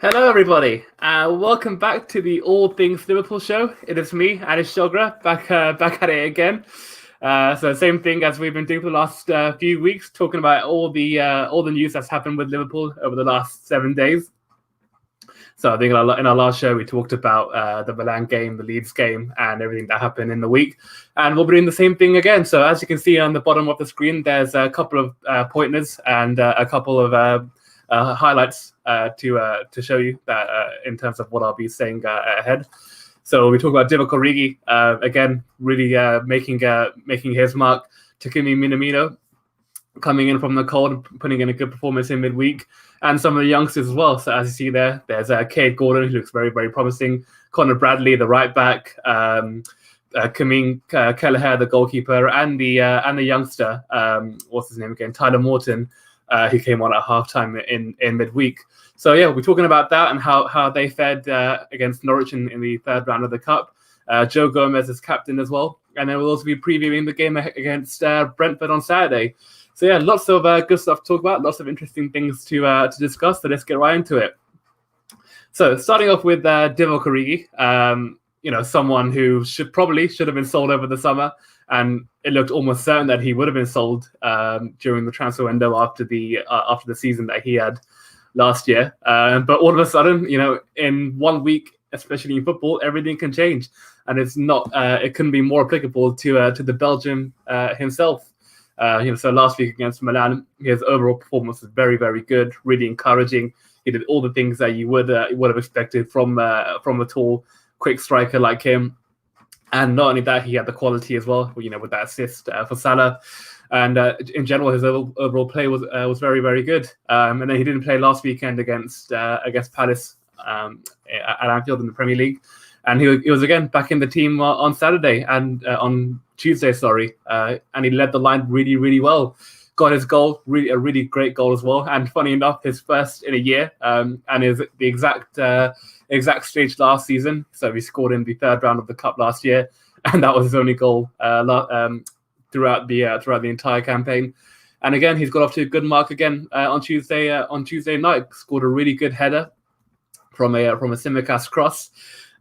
Hello, everybody. Welcome back to the All Things Liverpool show. It is me, Anish, Dogra, back at it again. So same thing as we've been doing for the last few weeks, talking about all the news that's happened with Liverpool over the last 7 days. So I think in our last show we talked about the Milan game, the Leeds game, and everything that happened in the week. And we'll be doing the same thing again. So as you can see on the bottom of the screen, there's a couple of pointers and a couple of highlights to show you that in terms of what I'll be saying ahead. So we talk about Divock Origi again, really making his mark. Takumi Minamino coming in from the cold and putting in a good performance in midweek, and some of the youngsters as well. So as you see there's Cade Gordon, who looks very, very promising. Connor Bradley, the right back. Kameen Kelleher, the goalkeeper, and the youngster, what's his name again? Tyler Morton, who came on at halftime in midweek. So yeah, we're talking about that and how they fared against Norwich in the third round of the Cup. Joe Gomez is captain as well, and then we'll also be previewing the game against Brentford on Saturday. So yeah, lots of good stuff to talk about, lots of interesting things to discuss. So let's get right into it. So starting off with Divock Origi, someone who should have been sold over the summer, and it looked almost certain that he would have been sold during the transfer window after the season that he had last year. But all of a sudden, in 1 week, especially in football, everything can change, and it's not. It couldn't be more applicable to the Belgian himself. So last week against Milan, his overall performance was very, very good, really encouraging. He did all the things that you would have expected from a tall, quick striker like him. And not only that, he had the quality as well, with that assist for Salah. And in general, his overall play was very, very good. And then he didn't play last weekend against Palace at Anfield in the Premier League. And he was again back in the team on Saturday and on Tuesday, and he led the line really, really well. Got his goal, a really great goal as well. And funny enough, his first in a year, and is the exact stage last season. So he scored in the third round of the Cup last year, and that was his only goal throughout the entire campaign. And again, he's got off to a good mark again on Tuesday night. Scored a really good header from a Tsimikas cross.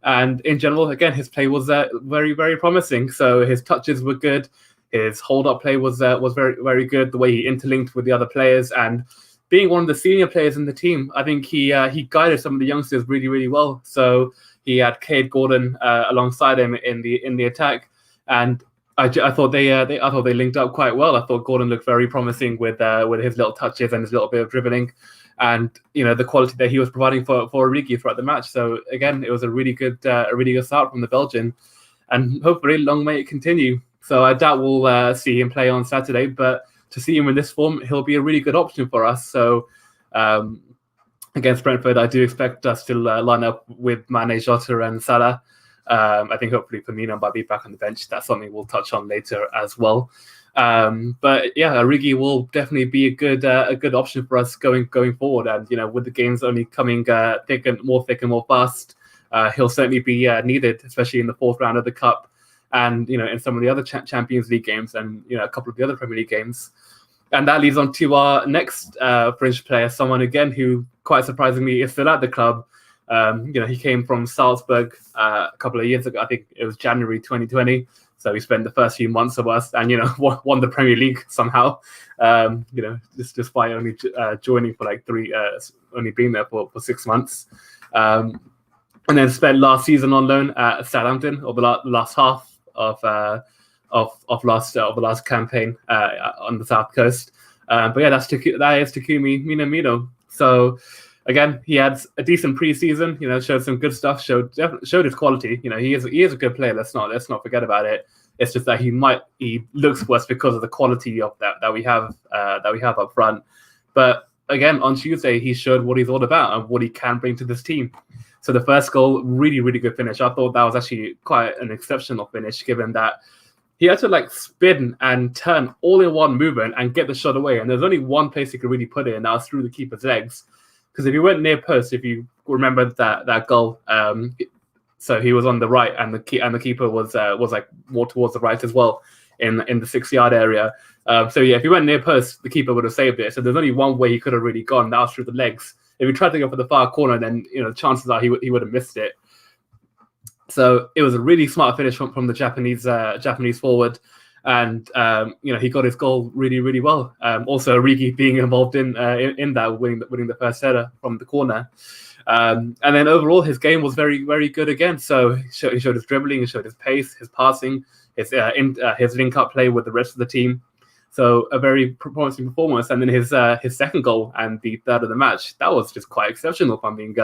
And in general, again, his play was very, very promising. So his touches were good. His hold-up play was very, very good. The way he interlinked with the other players, and being one of the senior players in the team, I think he guided some of the youngsters really, really well. So he had Cade Gordon alongside him in the attack, and I thought they linked up quite well. I thought Gordon looked very promising with his little touches and his little bit of dribbling, and the quality that he was providing for Origi throughout the match. So again, it was a really good start from the Belgian, and hopefully long may it continue. So I doubt we'll see him play on Saturday, but to see him in this form, he'll be a really good option for us. So against Brentford, I do expect us to line up with Mane, Jota, and Salah. I think hopefully Firmino might be back on the bench. That's something we'll touch on later as well. But yeah, Origi will definitely be a good option for us going forward. And with the games only coming thick and more fast, he'll certainly be needed, especially in the fourth round of the Cup. And in some of the other Champions League games, and a couple of the other Premier League games. And that leads on to our next fringe player, someone again who quite surprisingly is still at the club. He came from Salzburg a couple of years ago. I think it was January 2020. So he spent the first few months of us, and won the Premier League somehow. Just despite only joining for like only being there for 6 months. And then spent last season on loan at Southampton, or the last half of the last campaign on the south coast. But yeah, that is Takumi Minamino. So again, he had a decent preseason. Showed some good stuff. Showed his quality. He is a good player. Let's not forget about it. It's just that he looks worse because of the quality of that we have up front. But again, on Tuesday, he showed what he's all about and what he can bring to this team. So the first goal, really, really good finish. I thought that was actually quite an exceptional finish, given that he had to spin and turn all in one movement and get the shot away. And there's only one place he could really put it, and that was through the keeper's legs. Because if he went near post, if you remember that goal, so he was on the right, and the keeper was more towards the right as well in the 6-yard area. So yeah, if he went near post, the keeper would have saved it. So there's only one way he could have really gone. That was through the legs. if he tried to go for the far corner, then chances are he would have missed it. So it was a really smart finish from the Japanese forward, and he got his goal really, really well. Also, Origi being involved in that, winning the first header from the corner. And then overall, his game was very, very good again. So he showed his dribbling, he showed his pace, his passing, his link-up play with the rest of the team. So a very promising performance. And then his second goal and the third of the match, that was just quite exceptional. If I'm being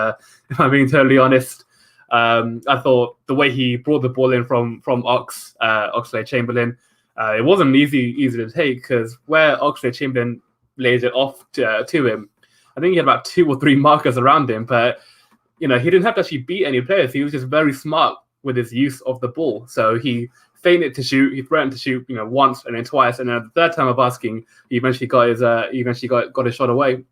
totally honest. I thought the way he brought the ball in from Oxlade-Chamberlain, it wasn't easy to take, because where Oxlade-Chamberlain lays it off to him, I think he had about 2 or 3 markers around him, but he didn't have to actually beat any players. He was just very smart with his use of the ball. So he feinted to shoot, he threatened to shoot, once and then twice, and then the third time of asking, he eventually got his shot away.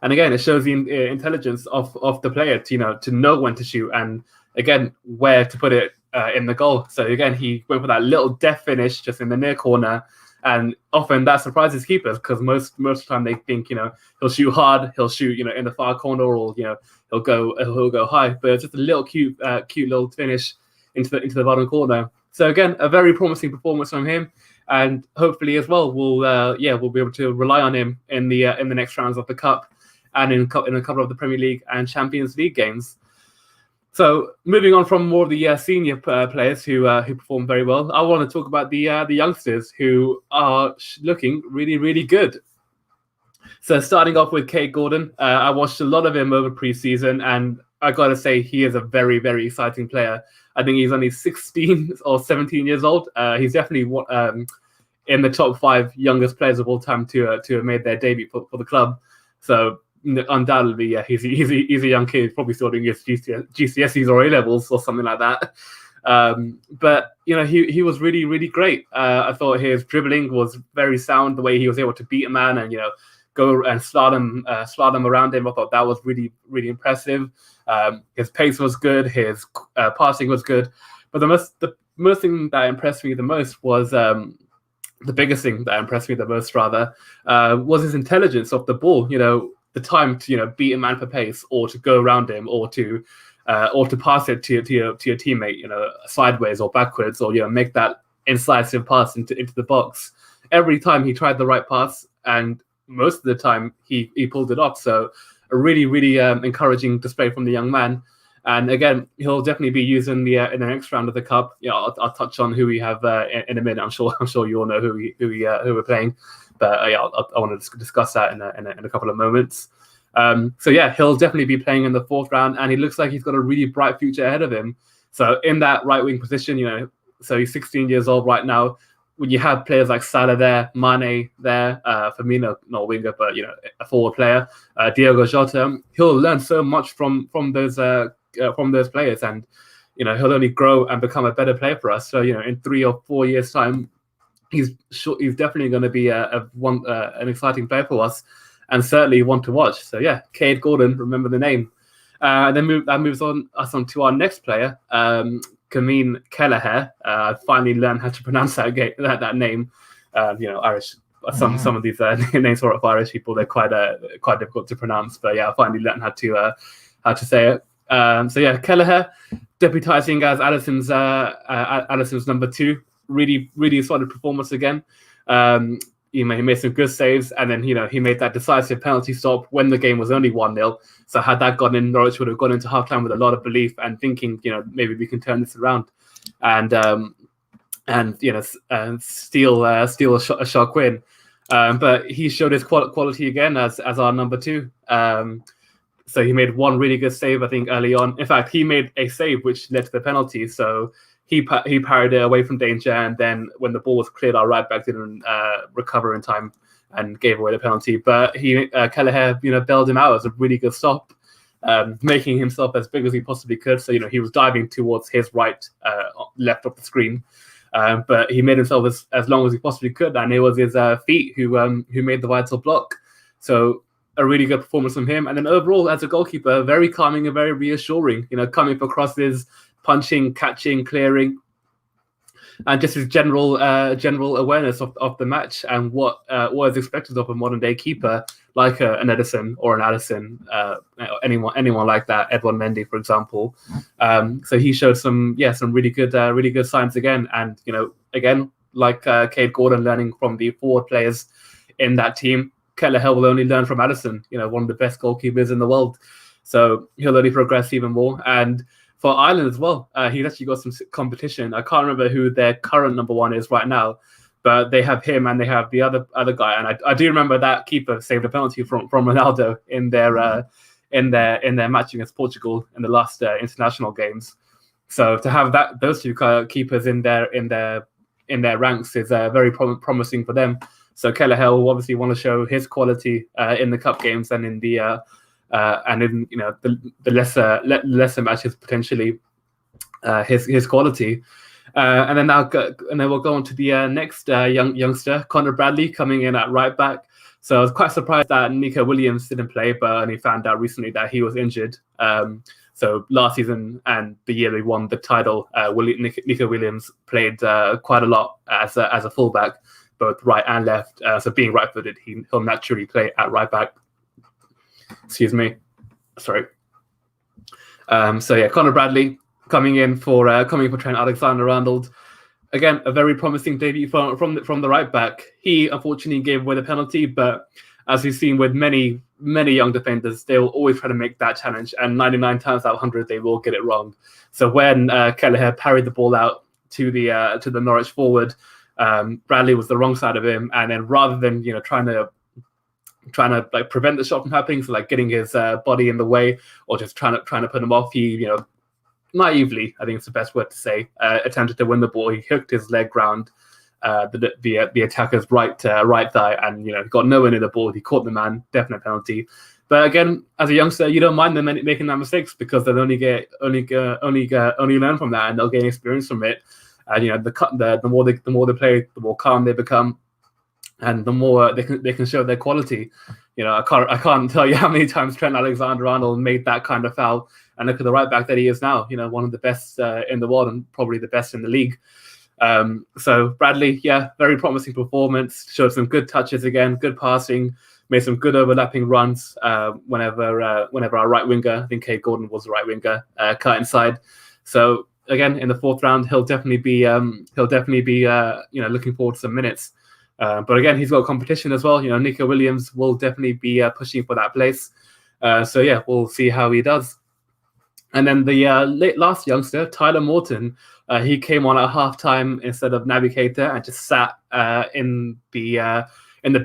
And again, it shows the intelligence of the player to know when to shoot, and again where to put it in the goal. So again, he went for that little deft finish just in the near corner. And often that surprises keepers, because most of the time they think he'll shoot hard, he'll shoot in the far corner, or he'll go high. But it's just a little cute little finish into the bottom corner. So again, a very promising performance from him, and hopefully as well we'll be able to rely on him in the next rounds of the cup, and in a couple of the Premier League and Champions League games. So moving on from more of the senior players who performed very well, I want to talk about the youngsters who are looking really, really good. So starting off with Cade Gordon, I watched a lot of him over pre-season, and I got to say he is a very, very exciting player. I think he's only 16 or 17 years old. He's definitely in the top 5 youngest players of all time to have made their debut for the club. So undoubtedly, yeah, he's a young kid, probably still doing his GCSEs or A-levels or something like that. But he was really, really great. I thought his dribbling was very sound. The way he was able to beat a man and go and slot him around him, I thought that was really, really impressive. His pace was good. His passing was good. But the most thing that impressed me the most was the biggest thing that impressed me the most rather was his intelligence of the ball. The time to beat a man for pace, or to go around him, or to pass it to your teammate, sideways or backwards, or make that incisive pass into the box. Every time he tried the right pass, and most of the time he pulled it off. So a really, really encouraging display from the young man. And again, he'll definitely be used in the next round of the cup. I'll touch on who we have in a minute. I'm sure you all know who we're playing. But I want to discuss that in a couple of moments. So yeah, he'll definitely be playing in the 4th round, and he looks like he's got a really bright future ahead of him. So in that right wing position, so he's 16 years old right now. When you have players like Salah there, Mane there, Firmino, not a winger, but a forward player, Diogo Jota, he'll learn so much from those players, and he'll only grow and become a better player for us. So in 3 or 4 years' time, he's definitely going to be an exciting player for us, and certainly one to watch. So yeah, Cade Gordon, remember the name. Then that moves us on to our next player, Kameen Kelleher. I finally learned how to pronounce that name. Irish. Some of these names for Irish people, they're quite difficult to pronounce. But yeah, I finally learned how to say it. So yeah, Kelleher deputising as Alisson's number 2. Really, really solid performance again. He made some good saves, and then he made that decisive penalty stop when the game was only 1-0. So had that gone in, Norwich would have gone into halftime with a lot of belief and thinking, maybe we can turn this around, and steal a shock win. But he showed his quality again as our number 2. So he made one really good save, I think, early on. In fact, he made a save which led to the penalty. So he parried it away from danger, and then when the ball was cleared, our right back didn't recover in time and gave away the penalty. But Kelleher, bailed him out as a really good stop, making himself as big as he possibly could. So he was diving towards his right, left of the screen, but he made himself as long as he possibly could, and it was his feet who made the vital block. So a really good performance from him, and then overall as a goalkeeper, very calming and very reassuring. Coming for crosses, punching, catching, clearing, and just his general awareness of the match and what is expected of a modern day keeper like an Edison or an Allison, anyone like that, Edouard Mendy, for example. So he showed some really good signs again, and again, like Cade Gordon learning from the forward players in that team, Kelleher will only learn from Allison, one of the best goalkeepers in the world. So he'll only progress even more. And for Ireland as well, he's actually got some competition. I can't remember who their current number one is right now, but they have him and they have the other guy. And I do remember that keeper saved a penalty from Ronaldo in their match against Portugal in the last international games. So to have those two keepers in their ranks is very promising for them. So Kelleher will obviously want to show his quality in the cup games and in the the lesser matches potentially his quality. And then we'll go on to the next youngster, Conor Bradley, coming in at right back. So I was quite surprised that Nico Williams didn't play, but I only found out recently that he was injured. So last season and the year they won the title, Nico Williams played quite a lot as a fullback, both right and left. So being right-footed, he'll naturally play at right back. Excuse me, sorry. Conor Bradley coming in for Trent Alexander-Arnold. Again, a very promising debut from the right back. He unfortunately gave away the penalty, but as we've seen with many young defenders, they will always try to make that challenge, and 99 times out of 100 they will get it wrong. So when Kelleher parried the ball out to the Norwich forward, Bradley was the wrong side of him, and then rather than trying to like prevent the shot from happening, so like getting his body in the way or just trying to put him off, he naively, I think it's the best word to say, attempted to win the ball. He hooked his leg round the attacker's right thigh, and he got nowhere near the ball. He caught the man, definite penalty. But again, as a youngster, you don't mind them making that mistakes because they'll only learn from that, and they'll gain experience from it. And the more they play, the more calm they become, and the more they can show their quality. I can't tell you how many times Trent Alexander-Arnold made that kind of foul, and look at the right back that he is now. One of the best in the world and probably the best in the league. So Bradley, very promising performance. Showed some good touches again, good passing, made some good overlapping runs. Whenever our right winger, I think Cade Gordon was the right winger, cut inside. So again, in the fourth round, he'll definitely be looking forward to some minutes. But again, he's got competition as well. Nico Williams will definitely be pushing for that place. We'll see how he does. And then the last youngster, Tyler Morton, he came on at halftime instead of Naby Keita and just sat in the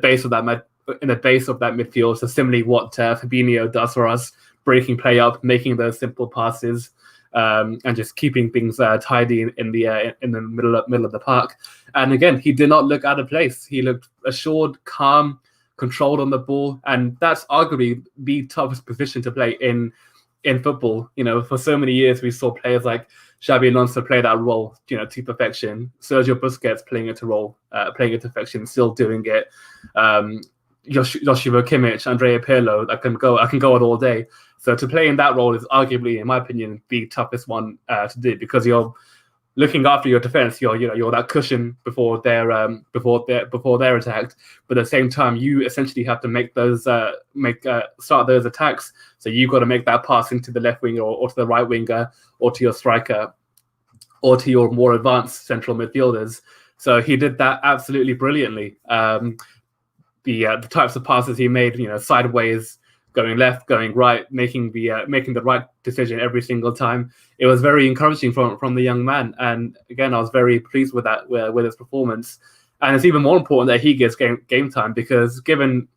base of that midfield. So similarly, what Fabinho does for us, breaking play up, making those simple passes, and just keeping things tidy in the middle of the park. And again, he did not look out of place. He looked assured, calm, controlled on the ball, and that's arguably the toughest position to play in football. For so many years we saw players like Xabi Alonso play that role, to perfection. Sergio Busquets playing it to perfection, still doing it. Joshua Kimmich, Andrea Pirlo, I can go on all day. So to play in that role is arguably, in my opinion, the toughest one to do, because you're looking after your defense. You're that cushion before they're attacked, but at the same time you essentially have to make those start those attacks. So you've got to make that pass into the left winger or to the right winger or to your striker or to your more advanced central midfielders. So he did that absolutely brilliantly. The types of passes he made, sideways, going left, going right, making the right decision every single time. It was very encouraging from the young man, and again, I was very pleased with that with his performance. And it's even more important that he gets game time, because given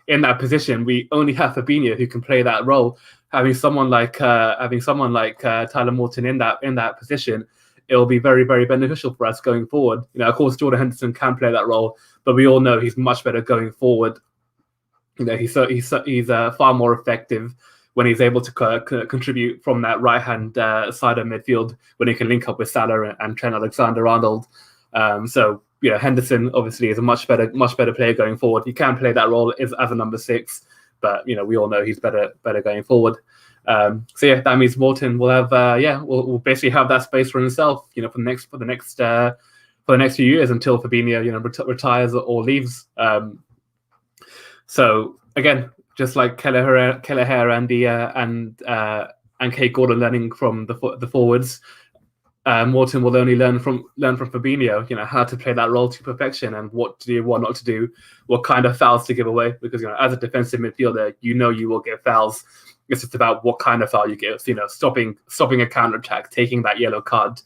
in that position, we only have Fabinho who can play that role. Having someone like Tyler Morton in that position, it will be very, very beneficial for us going forward. Of course, Jordan Henderson can play that role, but we all know he's much better going forward. He's far more effective when he's able to contribute from that right-hand side of midfield, when he can link up with Salah and Trent Alexander-Arnold. Henderson obviously is a much better player going forward. He can play that role as a number 6, but we all know he's better going forward. That means Morton will have will basically have that space for himself, for the next few years until Fabinho retires or leaves. So again, just like Kelleher and Kate Gordon learning from the forwards. Morton will only learn from Fabinho, how to play that role to perfection and what to do, what not to do, what kind of fouls to give away. Because as a defensive midfielder, you will get fouls. It's just about what kind of foul you get. Stopping a counter attack, taking that yellow card,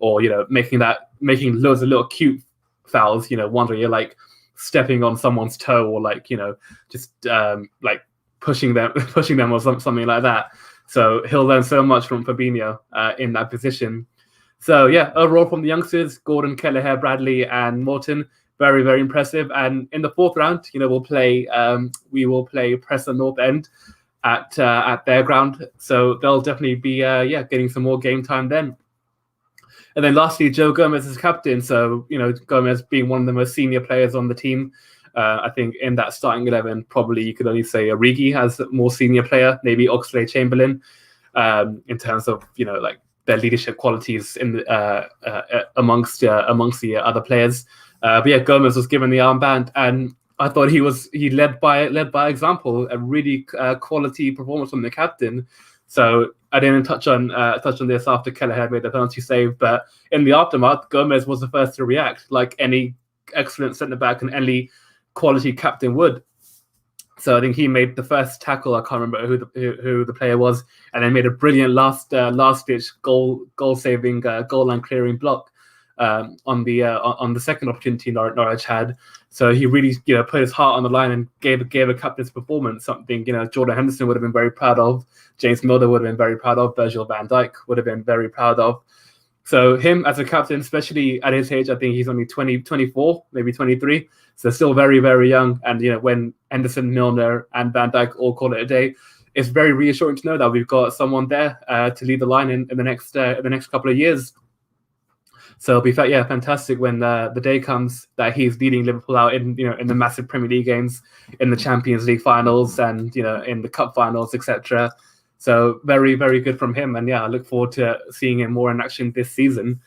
or making loads of little cute fouls. Ones where you're like stepping on someone's toe, or just like pushing them or something like that. So he'll learn so much from Fabinho in that position. So yeah, overall from the youngsters, Gordon, Kelleher, Bradley, and Morton, very, very impressive. And in the fourth round, we will play Preston North End at their ground. So they'll definitely be getting some more game time then. And then lastly, Joe Gomez is captain. So Gomez being one of the most senior players on the team. I think in that starting 11, probably you could only say Origi has a more senior player, maybe Oxlade-Chamberlain, in terms of their leadership qualities in amongst the other players. But yeah, Gomez was given the armband, and I thought he led by example, a really quality performance from the captain. So I didn't touch on this after Kelleher made the penalty save, but in the aftermath, Gomez was the first to react, like any excellent centre back and any quality captain would. So I think he made the first tackle. I can't remember who the player was, and then made a brilliant last ditch goal saving goal line clearing block on the second opportunity Norwich had. So he really put his heart on the line and gave a captain's performance. Something Jordan Henderson would have been very proud of. James Milner would have been very proud of. Virgil van Dijk would have been very proud of. So him as a captain, especially at his age, I think he's only 24, maybe 23. So still very, very young. And, when Henderson, Milner, and Van Dijk all call it a day, it's very reassuring to know that we've got someone there to lead the line in the next couple of years. So it'll be fantastic when the day comes that he's leading Liverpool out in the massive Premier League games, in the Champions League finals, and in the cup finals, etc. So very, very good from him. And I look forward to seeing him more in action this season.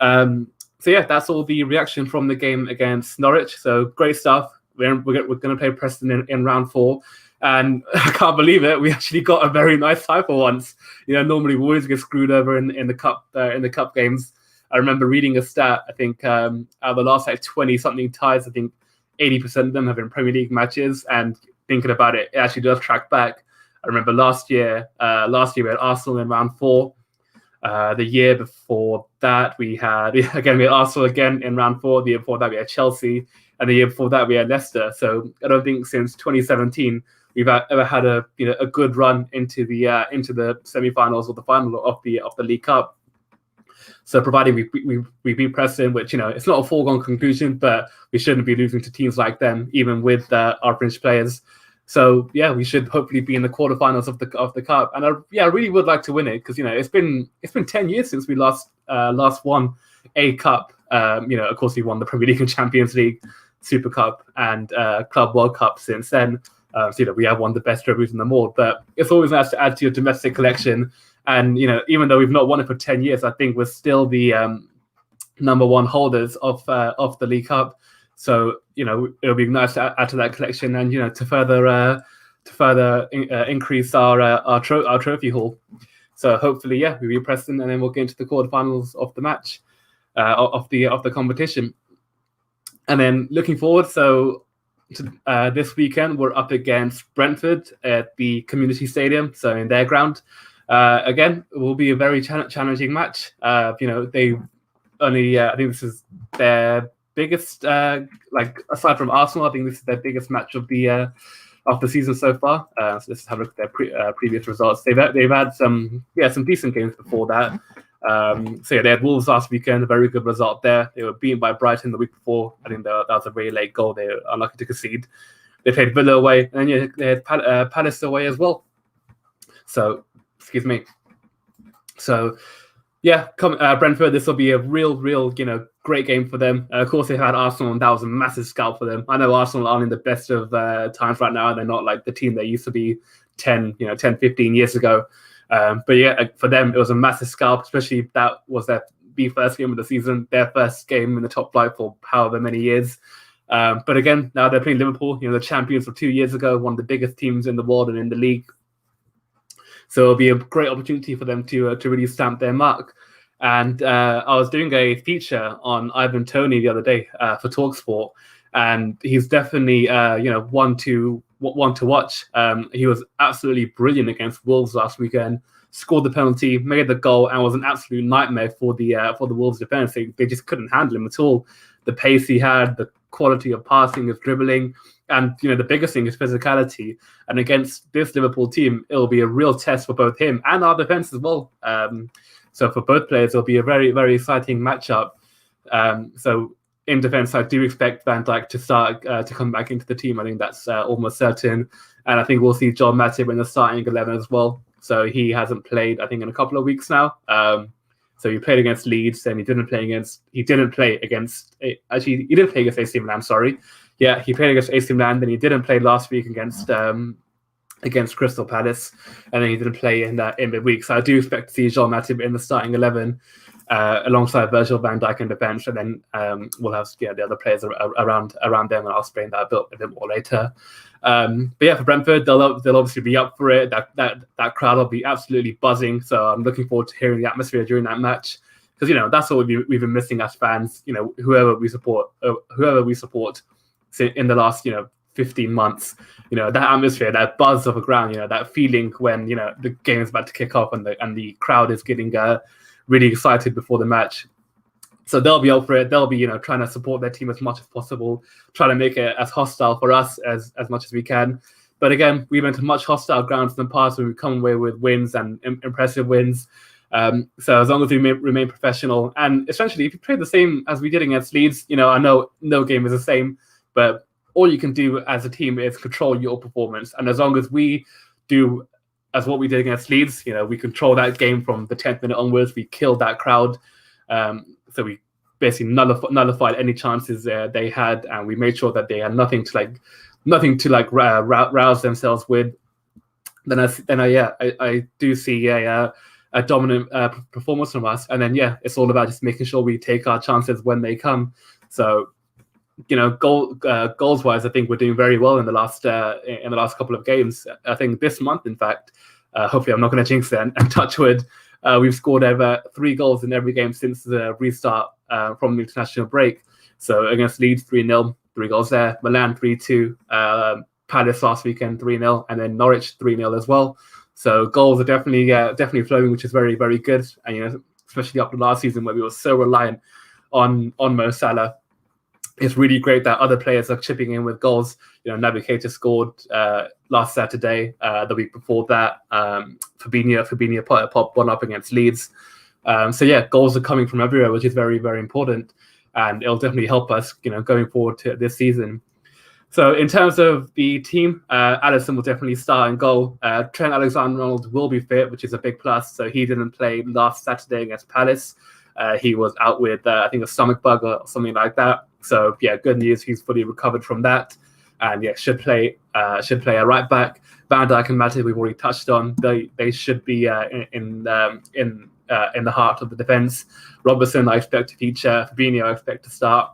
So that's all the reaction from the game against Norwich. So great stuff. We're going to play Preston in round 4. And I can't believe it. We actually got a very nice tie for once. Normally we always get screwed over in the cup games. I remember reading a stat. I think out of the last 20-something ties, I think 80% of them have been Premier League matches. And thinking about it, it actually does track back. I remember last year we had Arsenal in round 4. The year before that, we had Arsenal again in round 4. The year before that, we had Chelsea. And the year before that, we had Leicester. So I don't think since 2017 we've ever had a good run into the semi-finals or the final of the League Cup. So providing we beat Preston, which it's not a foregone conclusion, but we shouldn't be losing to teams like them, even with our French players. So we should hopefully be in the quarterfinals of the cup, and I really would like to win it, because it's been 10 years since we last won a cup. Of course we won the Premier League and Champions League, Super Cup, and Club World Cup since then. So we have won the best trophies in them all, but it's always nice to add to your domestic collection. And even though we've not won it for 10 years, I think we're still the number one holders of the League Cup. So it'll be nice to add to that collection, and to further increase our trophy haul. So hopefully, we beat Preston, and then we'll get into the quarterfinals of the match, of the competition. And then looking forward, so this weekend we're up against Brentford at the Community Stadium, so in their ground. Again, it will be a very challenging match. They only I think this is their biggest, aside from Arsenal, I think this is their biggest match of the season so far. So let's have a look at their previous results. They've had some decent games before that. They had Wolves last weekend, a very good result there. They were beaten by Brighton the week before. I think that was a very late goal. They were unlucky to concede. They played Villa away, and then they had Palace away as well. So, excuse me. So, Brentford, this will be a real, great game for them. Of course, they had Arsenal, and that was a massive scalp for them. I know Arsenal aren't in the best of times right now. They're not like the team they used to be 10, 15 years ago. But for them, it was a massive scalp, especially that was their first game of the season, their first game in the top flight for however many years. But again, now they're playing Liverpool, the champions from 2 years ago, one of the biggest teams in the world and in the league. So it'll be a great opportunity for them to really stamp their mark. And I was doing a feature on Ivan Toney the other day for TalkSport, and he's definitely one to watch. He was absolutely brilliant against Wolves last weekend. Scored the penalty, made the goal, and was an absolute nightmare for the Wolves defense. They just couldn't handle him at all. The pace he had, the quality of passing, his dribbling, and the biggest thing is physicality. And against this Liverpool team, it'll be a real test for both him and our defense as well. So for both players, it'll be a very, very exciting matchup. So in defense, I do expect Van Dijk to start to come back into the team. I think that's almost certain. And I think we'll see John Matip in the starting 11 as well. So he hasn't played, I think, in a couple of weeks now. So he played against Leeds, and he didn't play against AC Milan, sorry. Yeah, he played against AC Milan, then he didn't play last week against Crystal Palace, and then he didn't play in midweek. So I do expect to see John Matip in the starting 11 alongside Virgil van Dijk on the bench, and then we'll have the other players around them, and I'll explain that a bit more later. But yeah, for Brentford, they'll obviously be up for it. That crowd will be absolutely buzzing. So I'm looking forward to hearing the atmosphere during that match, because that's what we've been missing as fans. Whoever we support in the last 15 months, that atmosphere, that buzz of a ground, that feeling when the game is about to kick off and the crowd is getting really excited before the match. So they'll be up for it. They'll be trying to support their team as much as possible, trying to make it as hostile for us as much as we can. But again, we went to much hostile grounds in the past, and we've come away with wins and impressive wins. So as long as we remain professional, and essentially if you play the same as we did against Leeds, I know no game is the same, but all you can do as a team is control your performance. And as long as we do as what we did against Leeds, we control that game from the 10th minute onwards. We killed that crowd. So we basically nullified any chances they had, and we made sure that they had nothing to rouse themselves with. Then I do see a dominant performance from us. And then it's all about just making sure we take our chances when they come. So goals wise, I think we're doing very well in the last couple of games. I think this month, in fact, hopefully I'm not going to jinx it and touch wood. We've scored over 3 goals in every game since the restart from the international break. So against Leeds, 3-0, 3 goals there. Milan, 3-2. Palace last weekend, 3-0, and then Norwich, 3-0 as well. So goals are definitely flowing, which is very, very good. And especially after last season where we were so reliant on Mo Salah. It's really great that other players are chipping in with goals. Naby Keita scored last Saturday. The week before that, Fabinho popped one up against Leeds. So goals are coming from everywhere, which is very, very important, and it'll definitely help us, going forward to this season. So in terms of the team, Alisson will definitely start in goal. Trent Alexander-Arnold will be fit, which is a big plus. So he didn't play last Saturday against Palace. He was out with, I think, a stomach bug or something like that. So good news. He's fully recovered from that, and should play a right back. Van Dijk and Matip we've already touched on. They should be in the heart of the defense. Robertson I expect to feature. Fabinho I expect to start.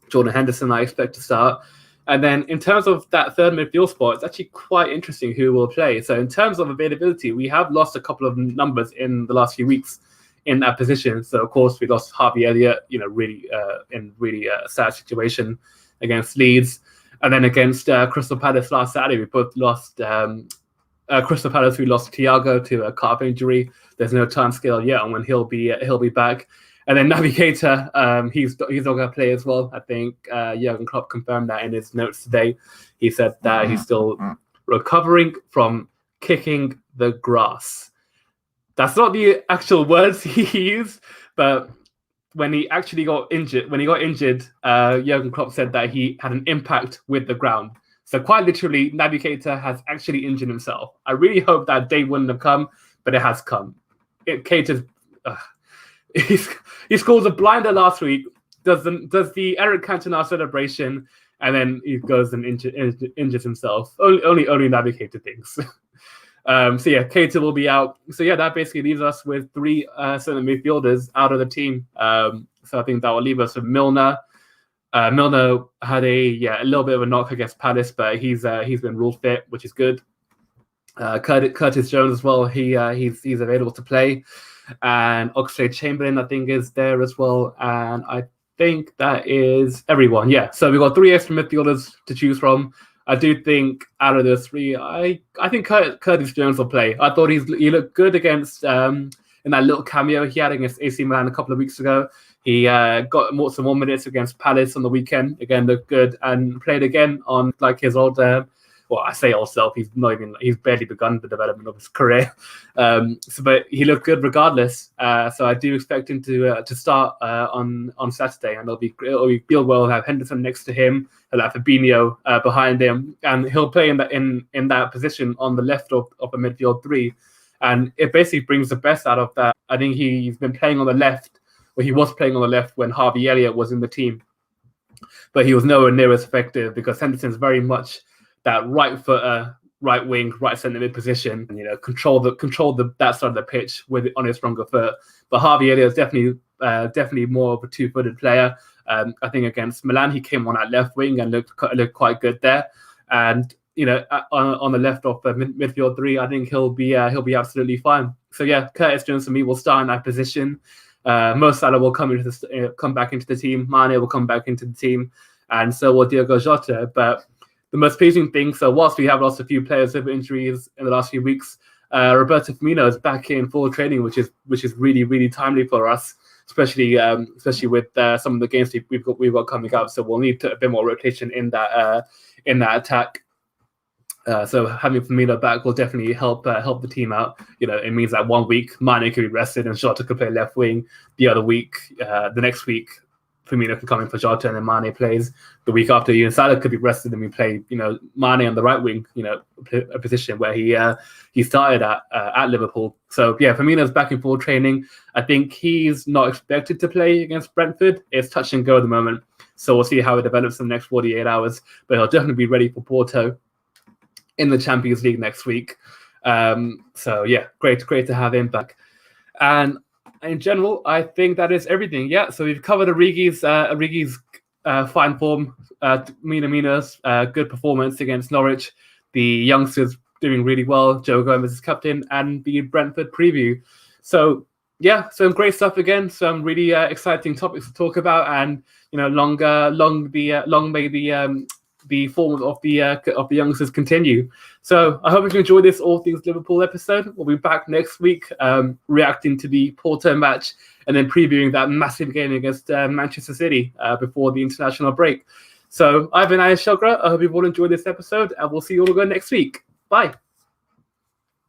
Jordan Henderson I expect to start. And then in terms of that third midfield spot, it's actually quite interesting who will play. So in terms of availability, we have lost a couple of numbers in the last few weeks in that position. So of course we lost Harvey Elliott, really sad situation against Leeds, and then against Crystal Palace last Saturday we both lost. Crystal Palace, we lost Thiago to a calf injury. There's no time scale yet on when he'll be back. And then Naby Keita, he's not going to play as well. I think Jurgen Klopp confirmed that in his notes today. He said that he's still recovering from kicking the grass. That's not the actual words he used, but when he actually got injured, Jurgen Klopp said that he had an impact with the ground. So quite literally, Naby Keita has actually injured himself. I really hope that day wouldn't have come, but it has come. Keita's he scores a blinder last week, does the Eric Cantona celebration, and then he goes and injures himself. Only Naby Keita thinks. Keita will be out. So that basically leaves us with 3 centre midfielders out of the team. So I think that will leave us with Milner, Milner had a little bit of a knock against Palace, but he's been rule fit, which is good. Curtis Jones as well. He's available to play, and Oxlade-Chamberlain I think is there as well, and I think that is everyone. Yeah, so we've got 3 extra midfielders to choose from. I do think out of those 3, I think Curtis Jones will play. I thought he looked good against in that little cameo he had against AC Milan a couple of weeks ago. He got some more minutes against Palace on the weekend. Again, looked good and played again on like his old. Well, I say old self. He's barely begun the development of his career. But he looked good regardless. So I do expect him to start on Saturday, and it'll be feel well. Have Henderson next to him. He'll have Fabinho behind him, and he'll play in that position on the left of a midfield 3. And it basically brings the best out of that. I think he's been playing on the left, or he was playing on the left when Harvey Elliott was in the team, but he was nowhere near as effective because Henderson's very much that right footer, right wing, right centre mid position, and control that side of the pitch on his stronger foot. But Harvey Elliott is definitely more of a 2-footed player. I think against Milan he came on at left wing and looked quite good there. And on the left of midfield 3, I think he'll be absolutely fine. So yeah, Curtis Jones for me will start in that position. Mo Salah will come back into the team. Mane will come back into the team, and so will Diogo Jota. But the most pleasing thing, so whilst we have lost a few players with injuries in the last few weeks, Roberto Firmino is back in full training, which is really, really timely for us, especially with some of the games we've got coming up. So we'll need a bit more rotation in that attack. So having Firmino back will definitely help the team out. It means that 1 week Mane can be rested and Jota can play left wing. The next week Firmino can come in for Jota and then Mane plays. The week after, Salah could be rested and we play, Mane on the right wing, a position where he started at Liverpool. So yeah, Firmino's back in full training. I think he's not expected to play against Brentford. It's touch and go at the moment. So we'll see how it develops in the next 48 hours. But he'll definitely be ready for Porto in the Champions League next week. So yeah, great to have him back. And in general, I think that is everything. Yeah, so we've covered Origi's fine form, Mina's good performance against Norwich, the youngsters doing really well, Joe Gomez is captain, and the Brentford preview. So yeah, some great stuff again, some really exciting topics to talk about, and long may the form of the youngsters continue. So I hope you enjoyed this All Things Liverpool episode. We'll be back next week reacting to the Porto match and then previewing that massive game against Manchester City before the international break. So I've been Anish. I hope you've all enjoyed this episode, and we'll see you all again next week. Bye.